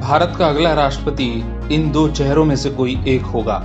भारत का अगला राष्ट्रपति इन दो चेहरों में से कोई एक होगा।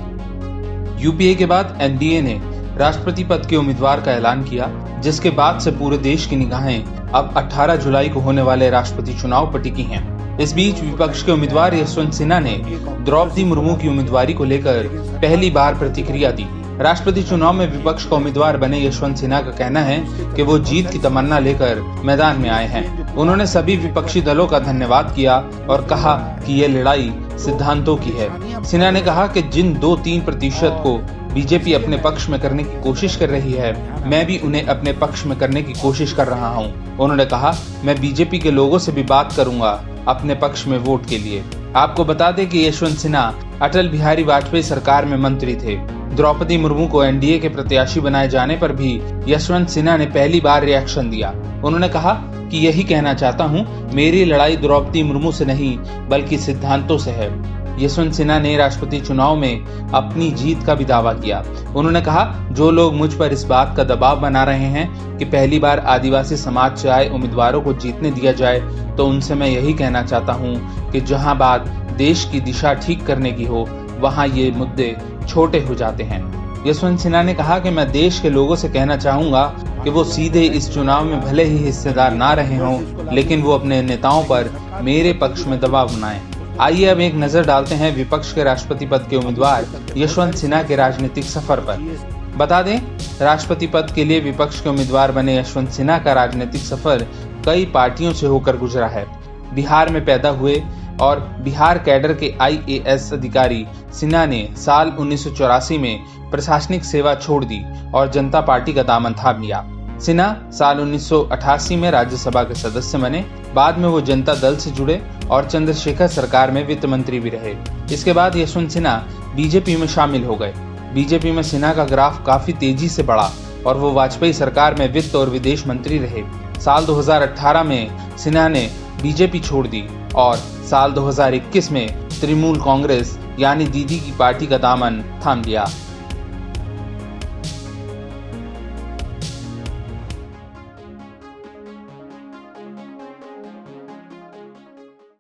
यूपीए के बाद एनडीए ने राष्ट्रपति पद के उम्मीदवार का ऐलान किया, जिसके बाद से पूरे देश की निगाहें अब 18 जुलाई को होने वाले राष्ट्रपति चुनाव पर टिकी हैं। इस बीच विपक्ष के उम्मीदवार यशवंत सिन्हा ने द्रौपदी मुर्मू की उम्मीदवारी को लेकर पहली बार प्रतिक्रिया दी। राष्ट्रपति चुनाव में विपक्ष का उम्मीदवार बने यशवंत सिन्हा का कहना है कि वो जीत की तमन्ना लेकर मैदान में आए हैं। उन्होंने सभी विपक्षी दलों का धन्यवाद किया और कहा कि ये लड़ाई सिद्धांतों की है। सिन्हा ने कहा कि जिन 2-3% को बीजेपी अपने पक्ष में करने की कोशिश कर रही है, मैं भी उन्हें अपने पक्ष में करने की कोशिश कर रहा हूं। उन्होंने कहा, मैं बीजेपी के लोगों से भी बात करूंगा अपने पक्ष में वोट के लिए। आपको बता दें कि यशवंत सिन्हा अटल बिहारी वाजपेयी सरकार में मंत्री थे। द्रौपदी मुर्मू को एनडीए के प्रत्याशी बनाए जाने पर भी यशवंत सिन्हा ने पहली बार रिएक्शन दिया। उन्होंने कहा कि यही कहना चाहता हूं, मेरी लड़ाई द्रौपदी मुर्मू से नहीं बल्कि सिद्धांतों से है। यशवंत सिन्हा ने राष्ट्रपति चुनाव में अपनी जीत का भी दावा किया। उन्होंने कहा, जो लोग मुझ पर इस बात का दबाव बना रहे हैं कि पहली बार आदिवासी समाज से आए उम्मीदवारों को जीतने दिया जाए, तो उनसे मैं यही कहना चाहता हूं कि जहां बात देश की दिशा ठीक करने की हो, वहां ये मुद्दे छोटे हो जाते हैं। यशवंत सिन्हा ने कहा कि मैं देश के लोगों से कहना चाहूंगा कि वो सीधे इस चुनाव में भले ही हिस्सेदार ना रहे हों, लेकिन वो अपने नेताओं पर मेरे पक्ष में दबाव बनाएं। आइए अब एक नजर डालते हैं विपक्ष के राष्ट्रपति पद के उम्मीदवार यशवंत सिन्हा के राजनीतिक सफर पर। बता दें, राष्ट्रपति पद के लिए विपक्ष के उम्मीदवार बने यशवंत सिन्हा का राजनीतिक सफर कई पार्टियों से होकर गुजरा है। बिहार में पैदा हुए और बिहार कैडर के आईएएस अधिकारी सिन्हा ने साल 1984 में प्रशासनिक सेवा छोड़ दी और जनता पार्टी का दामन थाम लिया। सिन्हा साल 1988 में राज्यसभा के सदस्य बने। बाद में वो जनता दल से जुड़े और चंद्रशेखर सरकार में वित्त मंत्री भी रहे। इसके बाद यशवंत सिन्हा बीजेपी में शामिल हो गए। बीजेपी में सिन्हा का ग्राफ काफी तेजी से बढ़ा और वो वाजपेयी सरकार में वित्त और विदेश मंत्री रहे। साल 2018 में सिन्हा ने बीजेपी छोड़ दी और साल 2021 में तृणमूल कांग्रेस यानी दीदी की पार्टी का दामन थाम लिया।